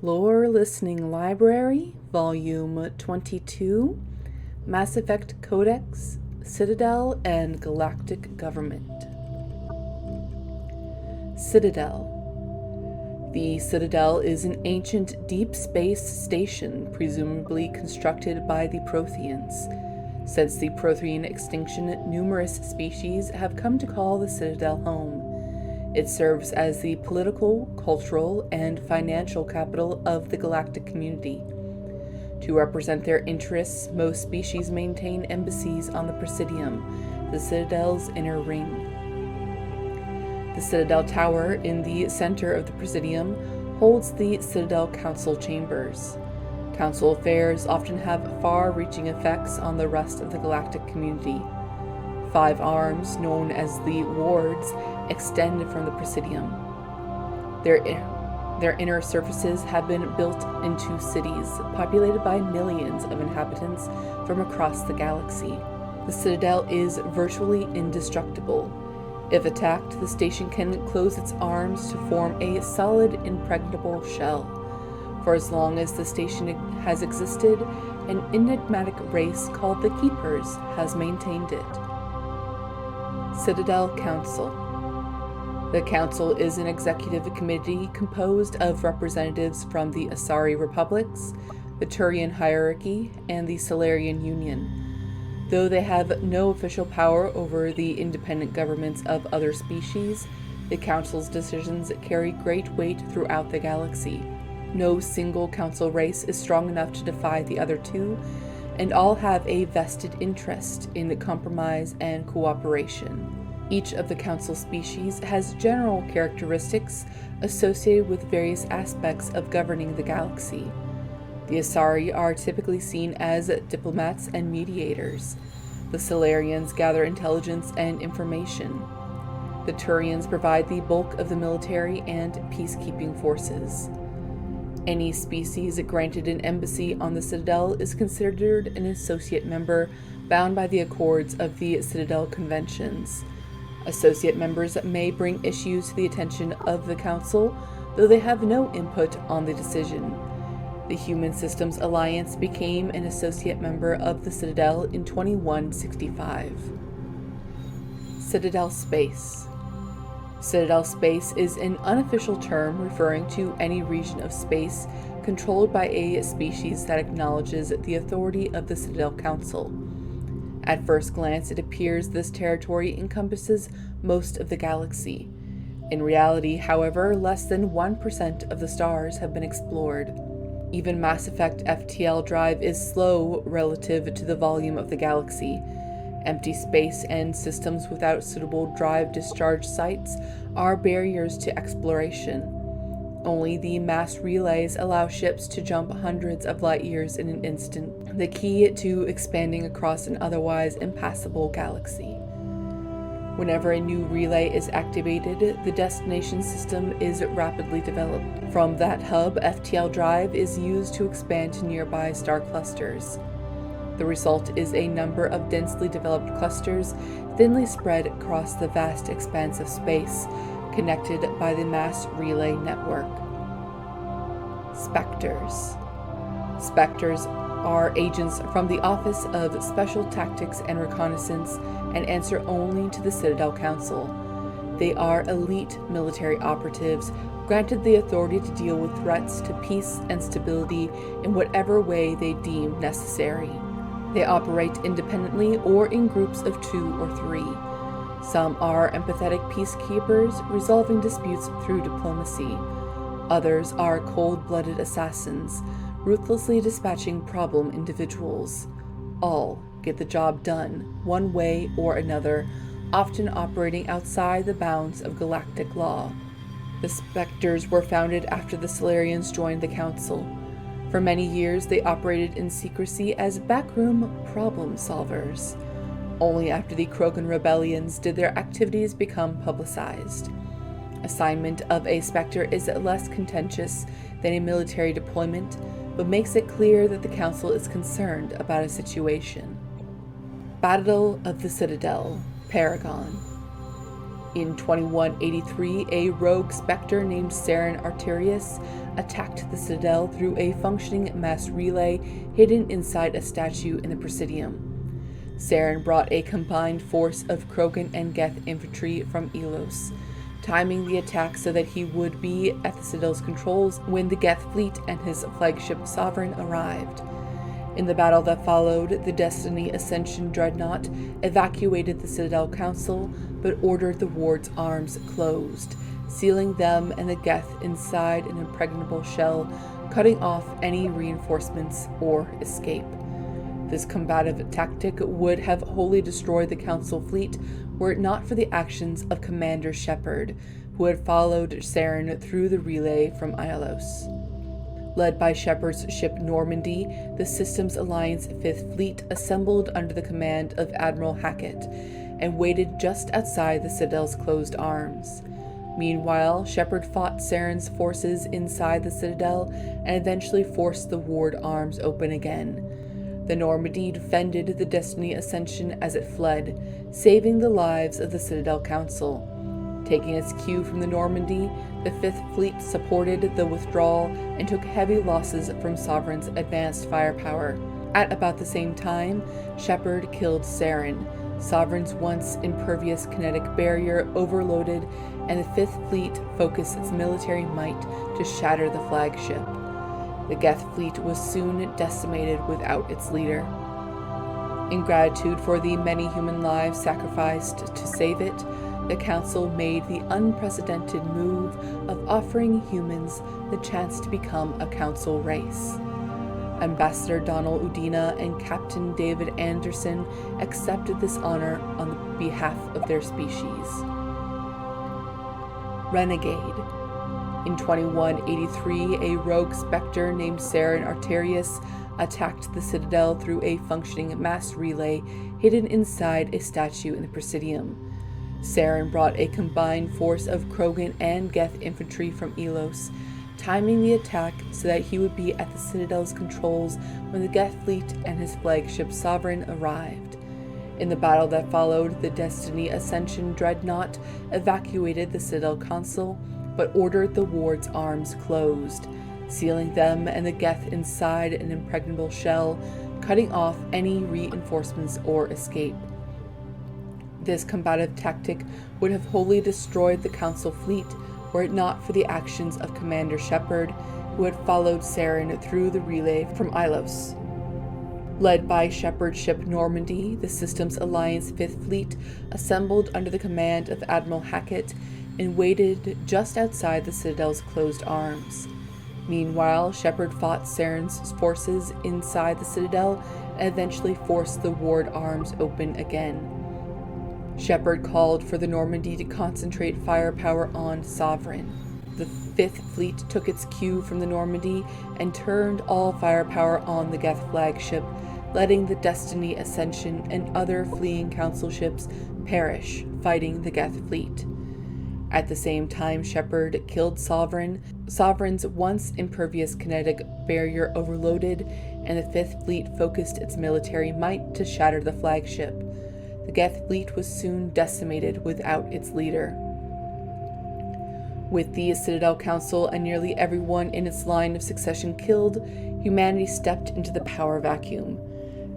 Lore Listening Library, Volume 22, Mass Effect Codex, Citadel and Galactic Government. Citadel. The Citadel is an ancient deep space station presumably constructed by the Protheans. Since the Prothean extinction, numerous species have come to call the Citadel home. It serves as the political, cultural, and financial capital of the galactic community. To represent their interests, most species maintain embassies on the Presidium, the Citadel's inner ring. The Citadel Tower in the center of the Presidium holds the Citadel Council chambers. Council affairs often have far-reaching effects on the rest of the galactic community. 5 arms, known as the wards, extend from the Presidium. Their inner surfaces have been built into cities, populated by millions of inhabitants from across the galaxy. The Citadel is virtually indestructible. If attacked, the station can close its arms to form a solid, impregnable shell. For as long as the station has existed, an enigmatic race called the Keepers has maintained it. Citadel Council. The Council is an executive committee composed of representatives from the Asari Republics, the Turian Hierarchy, and the Solarian Union. Though they have no official power over the independent governments of other species, the Council's decisions carry great weight throughout the galaxy. No single Council race is strong enough to defy the other two, and all have a vested interest in compromise and cooperation. Each of the Council species has general characteristics associated with various aspects of governing the galaxy. The Asari are typically seen as diplomats and mediators. The Solarians gather intelligence and information. The Turians provide the bulk of the military and peacekeeping forces. Any species granted an embassy on the Citadel is considered an associate member bound by the accords of the Citadel Conventions. Associate members may bring issues to the attention of the Council, though they have no input on the decision. The Human Systems Alliance became an associate member of the Citadel in 2165. Citadel Space. Citadel space is an unofficial term referring to any region of space controlled by a species that acknowledges the authority of the Citadel Council. At first glance, it appears this territory encompasses most of the galaxy. In reality, however, less than 1% of the stars have been explored. Even Mass Effect FTL drive is slow relative to the volume of the galaxy. Empty space and systems without suitable drive discharge sites are barriers to exploration. Only the mass relays allow ships to jump hundreds of light years in an instant, the key to expanding across an otherwise impassable galaxy. Whenever a new relay is activated, the destination system is rapidly developed. From that hub, FTL drive is used to expand to nearby star clusters. The result is a number of densely developed clusters thinly spread across the vast expanse of space, connected by the mass relay network. Spectres. Spectres are agents from the Office of Special Tactics and Reconnaissance and answer only to the Citadel Council. They are elite military operatives granted the authority to deal with threats to peace and stability in whatever way they deem necessary. They operate independently or in groups of 2 or 3. Some are empathetic peacekeepers, resolving disputes through diplomacy. Others are cold-blooded assassins, ruthlessly dispatching problem individuals. All get the job done, one way or another, often operating outside the bounds of galactic law. The Spectres were founded after the Solarians joined the Council. For many years, they operated in secrecy as backroom problem solvers. Only after the Krogan rebellions did their activities become publicized. Assignment of a Spectre is less contentious than a military deployment, but makes it clear that the Council is concerned about a situation. Battle of the Citadel, Paragon. In 2183, a rogue Spectre named Saren Arterius attacked the Citadel through a functioning mass relay hidden inside a statue in the Presidium. Saren brought a combined force of Krogan and Geth infantry from Elos, timing the attack so that he would be at the Citadel's controls when the Geth fleet and his flagship Sovereign arrived. In the battle that followed, the Destiny Ascension dreadnought evacuated the Citadel Council, but ordered the ward's arms closed, sealing them and the Geth inside an impregnable shell, cutting off any reinforcements or escape. This combative tactic would have wholly destroyed the Council fleet were it not for the actions of Commander Shepard, who had followed Saren through the relay from Ilos. Led by Shepard's ship Normandy, the Systems Alliance 5th Fleet assembled under the command of Admiral Hackett and waited just outside the Citadel's closed arms. Meanwhile, Shepard fought Saren's forces inside the Citadel and eventually forced the ward arms open again. The Normandy defended the Destiny Ascension as it fled, saving the lives of the Citadel Council. Taking its cue from the Normandy, the 5th Fleet supported the withdrawal and took heavy losses from Sovereign's advanced firepower. At about the same time, Shepard killed Saren. Sovereign's once impervious kinetic barrier overloaded, and the 5th Fleet focused its military might to shatter the flagship. The Geth fleet was soon decimated without its leader. In gratitude for the many human lives sacrificed to save it, the Council made the unprecedented move of offering humans the chance to become a Council race. Ambassador Donald Udina and Captain David Anderson accepted this honor on behalf of their species. Renegade. In 2183, a rogue specter named Saren Arterius attacked the Citadel through a functioning mass relay hidden inside a statue in the Presidium. Saren brought a combined force of Krogan and Geth infantry from Elos, timing the attack so that he would be at the Citadel's controls when the Geth fleet and his flagship Sovereign arrived. In the battle that followed, the Destiny Ascension dreadnought evacuated the Citadel Council, but ordered the ward's arms closed, sealing them and the Geth inside an impregnable shell, cutting off any reinforcements or escape. This combative tactic would have wholly destroyed the Council fleet were it not for the actions of Commander Shepard, who had followed Saren through the relay from Ilos. Led by Shepard's ship Normandy, the Systems Alliance 5th Fleet assembled under the command of Admiral Hackett and waited just outside the Citadel's closed arms. Meanwhile, Shepard fought Saren's forces inside the Citadel and eventually forced the ward arms open again. Shepard called for the Normandy to concentrate firepower on Sovereign. The 5th Fleet took its cue from the Normandy and turned all firepower on the Geth flagship, letting the Destiny Ascension and other fleeing Council ships perish fighting the Geth fleet. At the same time, Shepard killed Sovereign. Sovereign's once impervious kinetic barrier overloaded, and the 5th Fleet focused its military might to shatter the flagship. The Geth fleet was soon decimated without its leader. With the Citadel Council and nearly everyone in its line of succession killed, humanity stepped into the power vacuum.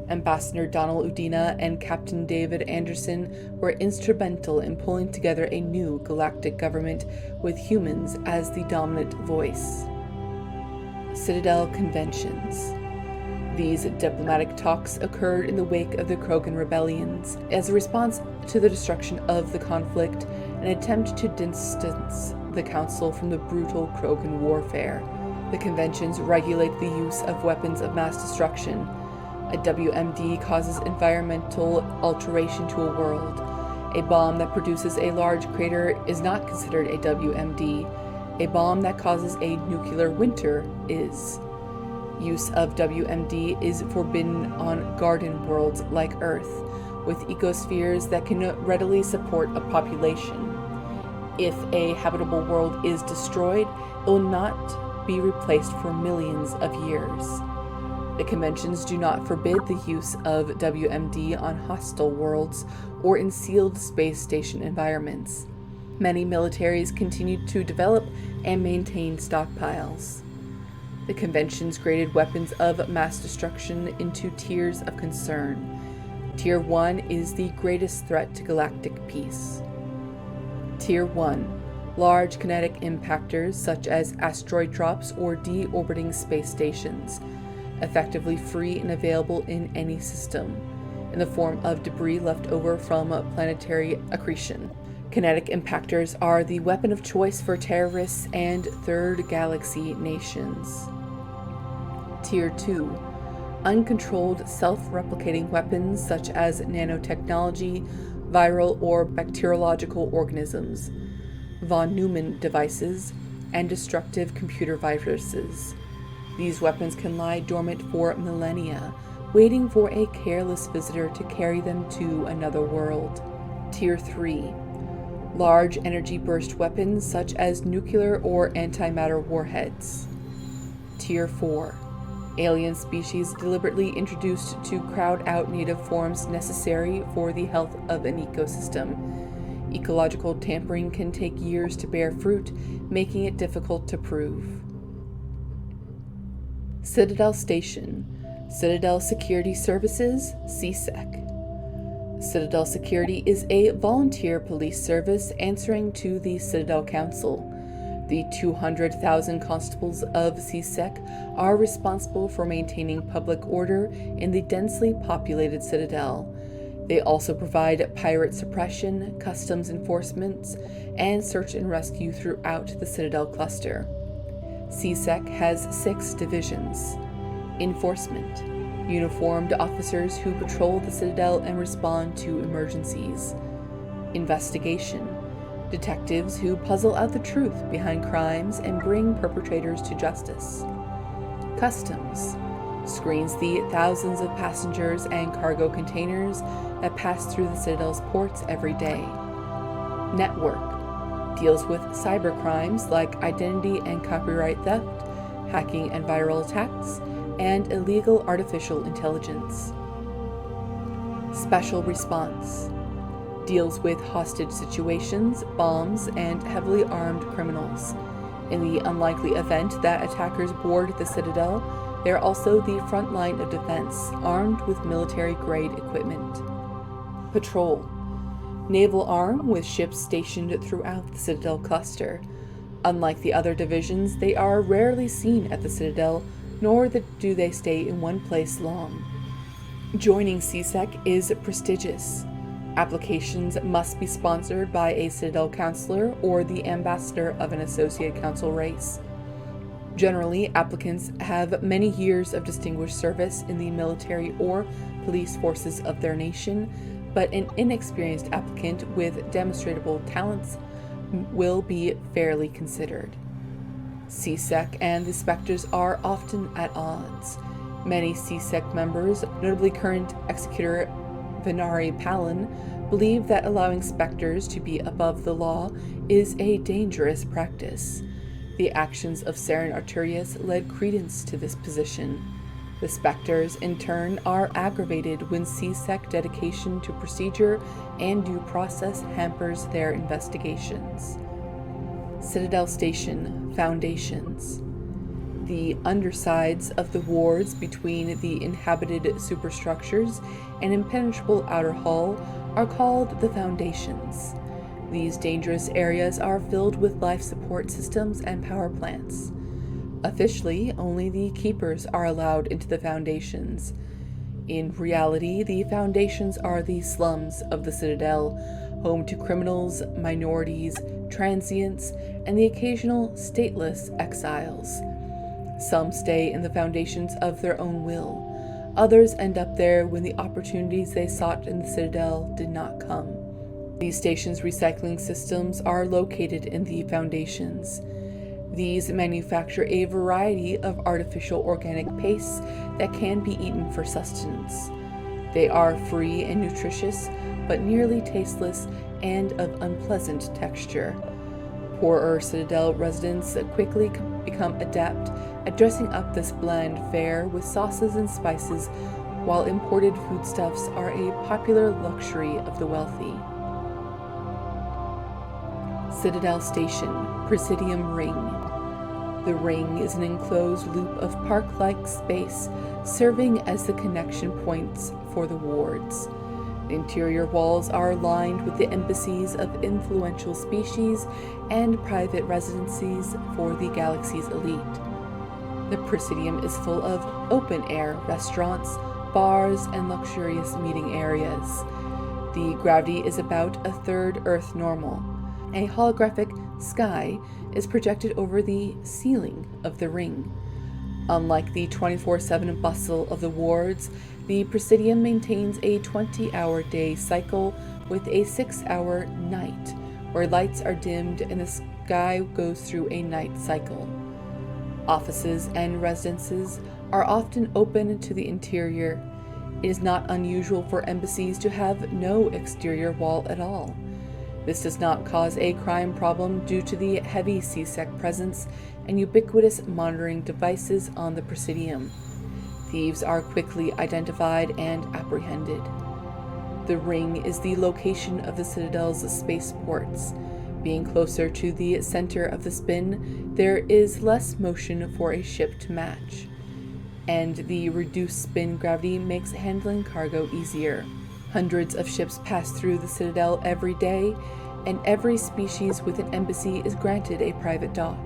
Ambassador Donald Udina and Captain David Anderson were instrumental in pulling together a new galactic government with humans as the dominant voice. Citadel Conventions. These diplomatic talks occurred in the wake of the Krogan rebellions, as a response to the destruction of the conflict, an attempt to distance the Council from the brutal Krogan warfare. The conventions regulate the use of weapons of mass destruction. A WMD causes environmental alteration to a world. A bomb that produces a large crater is not considered a WMD. A bomb that causes a nuclear winter is. Use of WMD is forbidden on garden worlds like Earth, with ecospheres that can readily support a population. If a habitable world is destroyed, it will not be replaced for millions of years. The conventions do not forbid the use of WMD on hostile worlds or in sealed space station environments. Many militaries continue to develop and maintain stockpiles. The conventions graded weapons of mass destruction into tiers of concern. Tier 1 is the greatest threat to galactic peace. Tier 1. Large kinetic impactors such as asteroid drops or deorbiting space stations, effectively free and available in any system, in the form of debris left over from planetary accretion. Kinetic impactors are the weapon of choice for terrorists and third galaxy nations. Tier 2. Uncontrolled self-replicating weapons such as nanotechnology, viral or bacteriological organisms, von Neumann devices, and destructive computer viruses. These weapons can lie dormant for millennia, waiting for a careless visitor to carry them to another world. Tier 3. Large energy burst weapons such as nuclear or antimatter warheads. Tier 4. Alien species deliberately introduced to crowd out native forms necessary for the health of an ecosystem. Ecological tampering can take years to bear fruit, making it difficult to prove. Citadel Station, Citadel Security Services, CSEC. Citadel Security is a volunteer police service answering to the Citadel Council. The 200,000 constables of CSEC are responsible for maintaining public order in the densely populated Citadel. They also provide pirate suppression, customs enforcement, and search and rescue throughout the Citadel cluster. CSEC has 6 divisions. Enforcement, uniformed officers who patrol the Citadel and respond to emergencies. Investigation, detectives who puzzle out the truth behind crimes and bring perpetrators to justice. Customs, screens the thousands of passengers and cargo containers that pass through the Citadel's ports every day. Network, deals with cyber crimes like identity and copyright theft, hacking and viral attacks, and illegal artificial intelligence. Special response, deals with hostage situations, bombs, and heavily armed criminals. In the unlikely event that attackers board the Citadel, they are also the front line of defense, armed with military-grade equipment. Patrol, naval arm with ships stationed throughout the Citadel cluster. Unlike the other divisions, they are rarely seen at the Citadel, nor do they stay in one place long. Joining CSEC is prestigious. Applications must be sponsored by a Citadel counselor or the ambassador of an associate council race. Generally, applicants have many years of distinguished service in the military or police forces of their nation, but an inexperienced applicant with demonstrable talents will be fairly considered. CSEC and the Spectres are often at odds. Many CSEC members, notably current executor Venari Palin, believe that allowing Spectres to be above the law is a dangerous practice. The actions of Saren Arturius led credence to this position. The Spectres, in turn, are aggravated when CSEC dedication to procedure and due process hampers their investigations. Citadel Station Foundations. The undersides of the wards between the inhabited superstructures and impenetrable outer hull are called the foundations. These dangerous areas are filled with life support systems and power plants. Officially, only the keepers are allowed into the foundations. In reality, the foundations are the slums of the Citadel, home to criminals, minorities, transients, and the occasional stateless exiles. Some stay in the foundations of their own will. Others end up there when the opportunities they sought in the Citadel did not come. These stations' recycling systems are located in the foundations. These manufacture a variety of artificial organic pastes that can be eaten for sustenance. They are free and nutritious, but nearly tasteless and of unpleasant texture. Poorer Citadel residents quickly become adept at dressing up this bland fare with sauces and spices, while imported foodstuffs are a popular luxury of the wealthy. Citadel Station, Presidium Ring. The ring is an enclosed loop of park-like space, serving as the connection points for the wards. The interior walls are lined with the embassies of influential species and private residencies for the galaxy's elite. The Presidium is full of open-air restaurants, bars, and luxurious meeting areas. The gravity is about a third Earth normal. A holographic sky is projected over the ceiling of the ring. Unlike the 24/7 bustle of the wards, the Presidium maintains a 20-hour day cycle with a 6-hour night, where lights are dimmed and the sky goes through a night cycle. Offices and residences are often open to the interior. It is not unusual for embassies to have no exterior wall at all. This does not cause a crime problem due to the heavy C-Sec presence and ubiquitous monitoring devices on the Presidium. Thieves are quickly identified and apprehended. The ring is the location of the Citadel's spaceports. Being closer to the center of the spin, there is less motion for a ship to match, and the reduced spin gravity makes handling cargo easier. Hundreds of ships pass through the Citadel every day, and every species with an embassy is granted a private dock.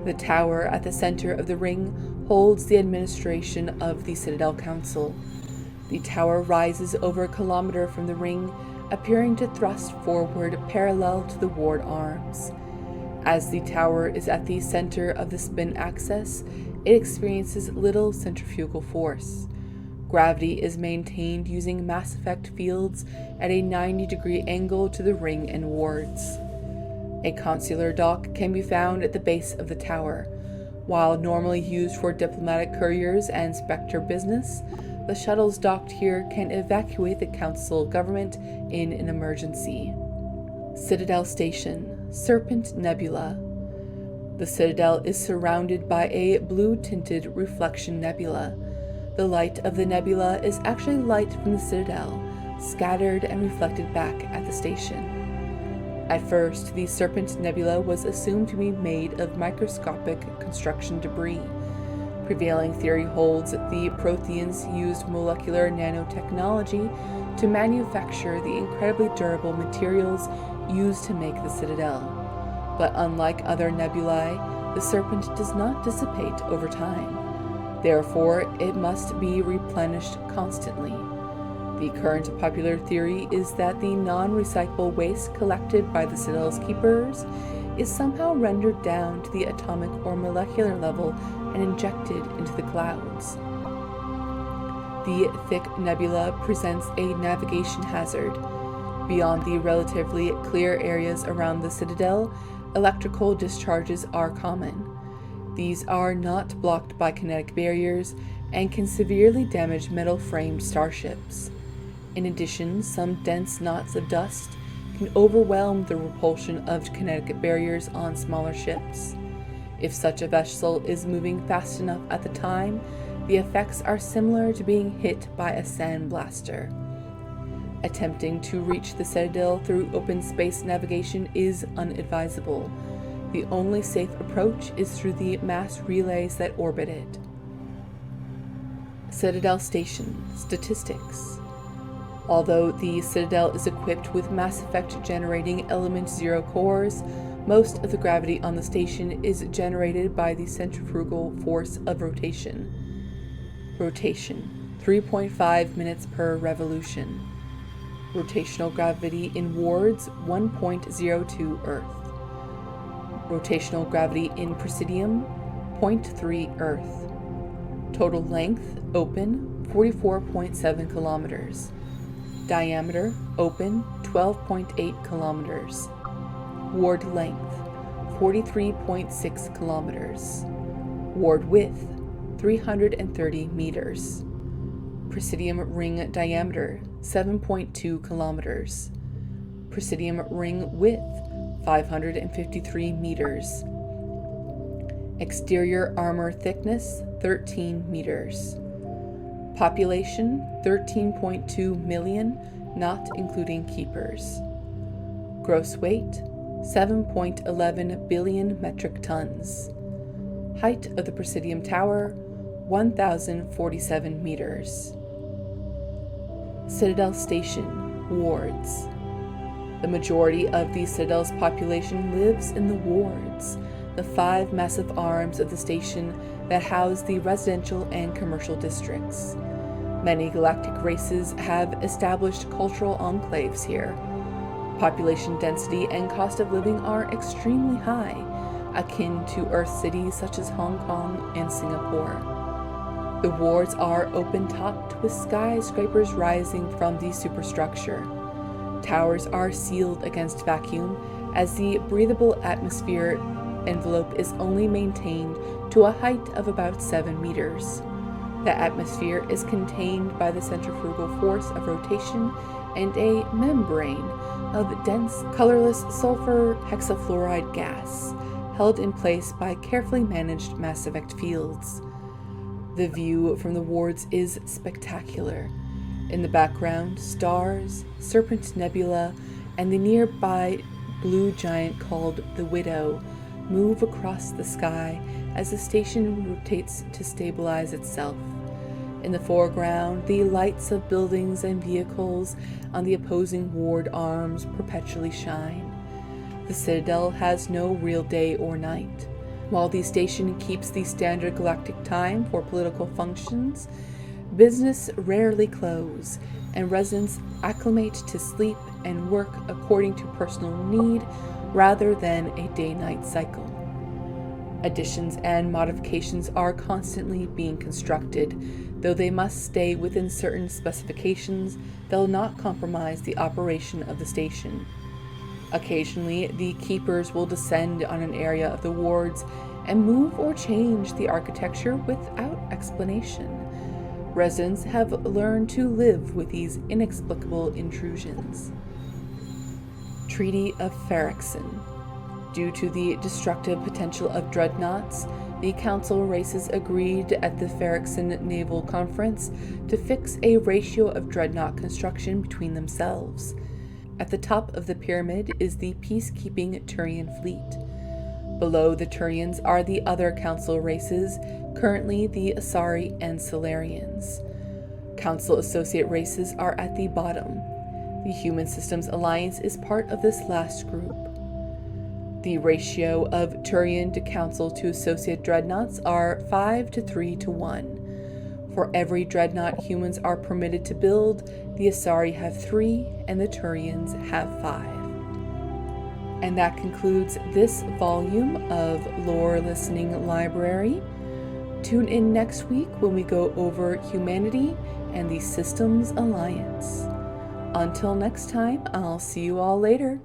The tower at the center of the ring holds the administration of the Citadel Council. The tower rises over a kilometer from the ring, appearing to thrust forward parallel to the ward arms. As the tower is at the center of the spin axis, it experiences little centrifugal force. Gravity is maintained using mass effect fields at a 90-degree angle to the ring and wards. A consular dock can be found at the base of the tower. While normally used for diplomatic couriers and Spectre business, the shuttles docked here can evacuate the council government in an emergency. Citadel Station, Serpent Nebula. The Citadel is surrounded by a blue-tinted reflection nebula. The light of the nebula is actually light from the Citadel, scattered and reflected back at the station. At first, the Serpent Nebula was assumed to be made of microscopic construction debris. Prevailing theory holds that the Protheans used molecular nanotechnology to manufacture the incredibly durable materials used to make the Citadel. But unlike other nebulae, the Serpent does not dissipate over time. Therefore, it must be replenished constantly. The current popular theory is that the non-recyclable waste collected by the Citadel's keepers is somehow rendered down to the atomic or molecular level and injected into the clouds. The thick nebula presents a navigation hazard. Beyond the relatively clear areas around the Citadel, electrical discharges are common. These are not blocked by kinetic barriers and can severely damage metal-framed starships. In addition, some dense knots of dust can overwhelm the repulsion of kinetic barriers on smaller ships. If such a vessel is moving fast enough at the time, the effects are similar to being hit by a sandblaster. Attempting to reach the Citadel through open space navigation is unadvisable. The only safe approach is through the mass relays that orbit it. Citadel Station Statistics. Although the Citadel is equipped with Mass Effect generating Element 0 cores, most of the gravity on the station is generated by the centrifugal force of rotation. Rotation, 3.5 minutes per revolution. Rotational gravity in wards, 1.02 Earth. Rotational gravity in Presidium, 0.3 Earth. Total length, open, 44.7 kilometers. Diameter, open, 12.8 kilometers. Ward length, 43.6 kilometers. Ward width, 330 meters. Presidium ring diameter, 7.2 kilometers. Presidium ring width, 553 meters. Exterior armor thickness, 13 meters. Population, 13.2 million, not including keepers. Gross weight, 7.11 billion metric tons. Height of the Presidium Tower, 1,047 meters. Citadel Station, wards. The majority of the Citadel's population lives in the wards, the 5 massive arms of the station that house the residential and commercial districts. Many galactic races have established cultural enclaves here. Population density and cost of living are extremely high, akin to Earth cities such as Hong Kong and Singapore. The wards are open-topped with skyscrapers rising from the superstructure. Towers are sealed against vacuum as the breathable atmosphere envelope is only maintained to a height of about 7 meters. The atmosphere is contained by the centrifugal force of rotation and a membrane of dense, colorless sulfur hexafluoride gas, held in place by carefully managed mass effect fields. The view from the wards is spectacular. In the background, stars, Serpent Nebula, and the nearby blue giant called the Widow move across the sky as the station rotates to stabilize itself. In the foreground, the lights of buildings and vehicles on the opposing ward arms perpetually shine. The Citadel has no real day or night. While the station keeps the standard galactic time for political functions, business rarely close, and residents acclimate to sleep and work according to personal need rather than a day-night cycle. Additions and modifications are constantly being constructed, though they must stay within certain specifications that will not compromise the operation of the station. Occasionally, the keepers will descend on an area of the wards and move or change the architecture without explanation. Residents have learned to live with these inexplicable intrusions. Treaty of Ferrixon. Due to the destructive potential of dreadnoughts, the Council races agreed at the Ferrixon Naval Conference to fix a ratio of dreadnought construction between themselves. At the top of the pyramid is the peacekeeping Turian fleet. Below the Turians are the other Council races, currently the Asari and Solarians. Council associate races are at the bottom. The Human Systems Alliance is part of this last group. The ratio of Turian to Council to associate dreadnoughts are 5 to 3 to 1. For every dreadnought humans are permitted to build, the Asari have 3 and the Turians have 5. And that concludes this volume of Lore Listening Library. Tune in next week when we go over humanity and the Systems Alliance. Until next time, I'll see you all later.